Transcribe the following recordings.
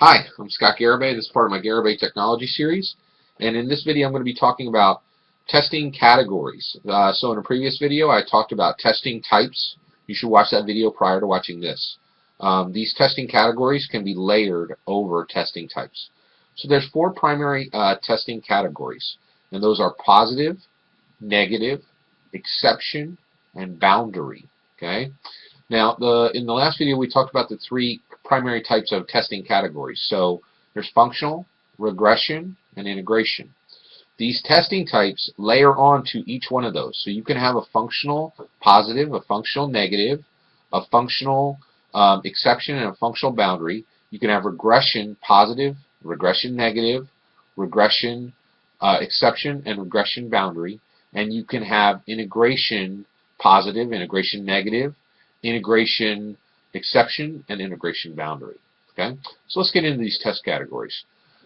Hi, I'm Scott Garibay. This is part of my Garibay Technology series, and in this video I'm going to be talking about testing categories. So in a previous video I talked about testing types. You should watch that video prior to watching this. These testing categories can be layered over testing types. So there's four primary testing categories, and those are positive, negative, exception, and boundary. Okay. Now, in the last video we talked about the three primary types of testing categories. So there's functional, regression, and integration. These testing types layer on to each one of those. So you can have a functional positive, a functional negative, a functional exception, and a functional boundary. You can have regression positive, regression negative, regression exception, and regression boundary. And you can have integration positive, integration negative, integration exception, and integration boundary. Okay, so let's get into these test categories.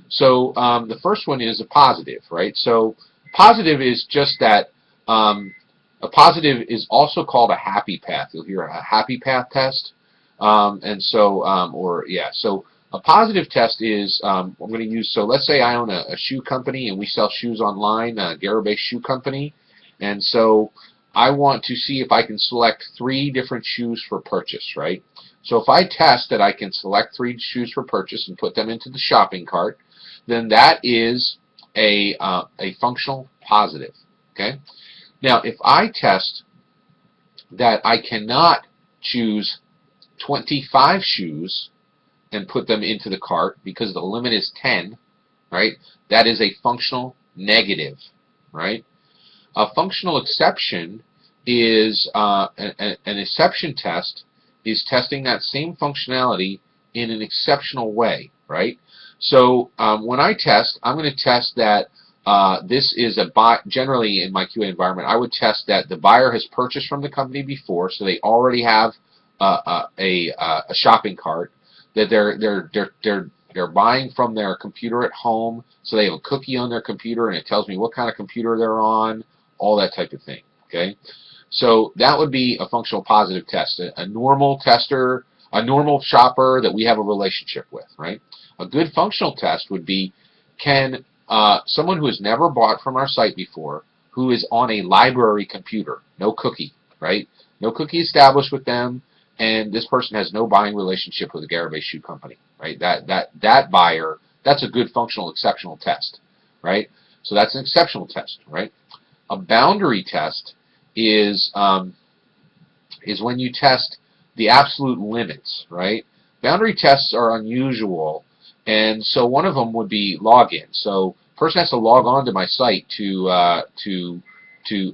So the first one is a positive, right? So positive is just that a positive is also called a happy path. You'll hear a happy path test, so a positive test is I'm going to use. So let's say I own a shoe company and we sell shoes online, Garibay Shoe Company, and so I want to see if I can select 3 different shoes for purchase, right? So if I test that I can select 3 shoes for purchase and put them into the shopping cart, then that is a functional positive. Okay. Now, if I test that I cannot choose 25 shoes and put them into the cart because the limit is 10, right? That is a functional negative, right? A functional exception is an exception test is testing that same functionality in an exceptional way, right? So when I test, I'm going to test that this is a buy. Generally, in my QA environment, I would test that the buyer has purchased from the company before, so they already have a shopping cart. That they're buying from their computer at home, so they have a cookie on their computer, and it tells me what kind of computer they're on, all that type of thing. Okay, so that would be a functional positive test. A normal tester, a normal shopper that we have a relationship with, right? A good functional test would be, can someone who has never bought from our site before, who is on a library computer, no cookie, right? No cookie established with them, and this person has no buying relationship with the Garibay Shoe Company, right? That buyer, that's a good functional exceptional test, right? So that's an exceptional test, right? A boundary test is when you test the absolute limits, right? Boundary tests are unusual, and so one of them would be login. So a person has to log on to my site to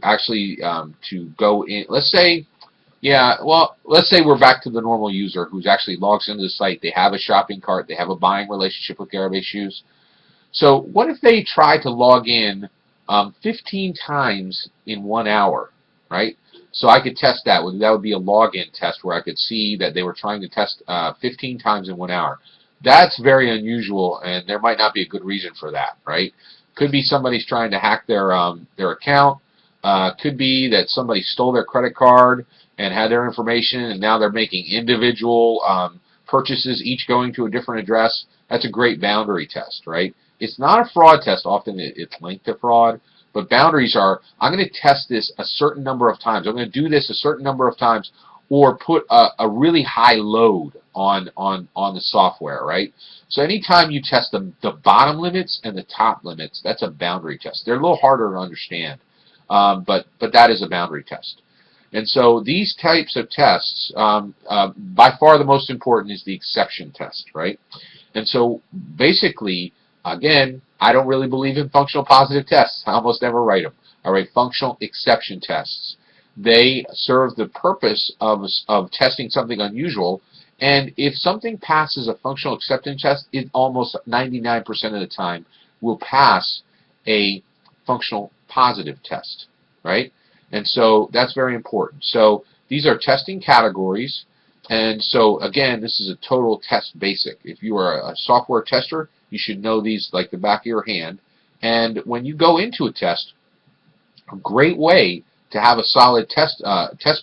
actually to go in. Let's say we're back to the normal user who's actually logs into the site. They have a shopping cart. They have a buying relationship with Garibay Shoes. So what if they try to log in 15 times in 1 hour, right? So I could test that. That would be a login test where I could see that they were trying to test 15 times in 1 hour. That's very unusual, and there might not be a good reason for that, right? Could be somebody's trying to hack their account. Could be that somebody stole their credit card and had their information, and now they're making individual purchases, each going to a different address. That's a great boundary test, right? It's not a fraud test. Often it's linked to fraud, but boundaries are, I'm going to test this a certain number of times. I'm going to do this a certain number of times, or put a really high load on the software, right? So anytime you test the bottom limits and the top limits, that's a boundary test. They're a little harder to understand, but that is a boundary test. And so these types of tests, by far the most important is the exception test, right? And so basically, again, I don't really believe in functional positive tests. I almost never write them. I write functional exception tests. They serve the purpose of testing something unusual, and if something passes a functional acceptance test, it almost 99% of the time will pass a functional positive test, right? And so that's very important. So these are testing categories, and so again, this is a total test basic. If you are a software tester, you should know these like the back of your hand. And when you go into a test, a great way to have a solid test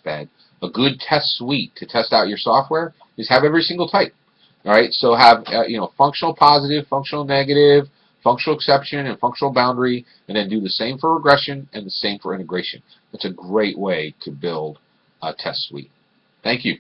bed, a good test suite to test out your software, is have every single type. All right, so have functional positive, functional negative, functional exception, and functional boundary, and then do the same for regression and the same for integration. That's a great way to build a test suite. Thank you.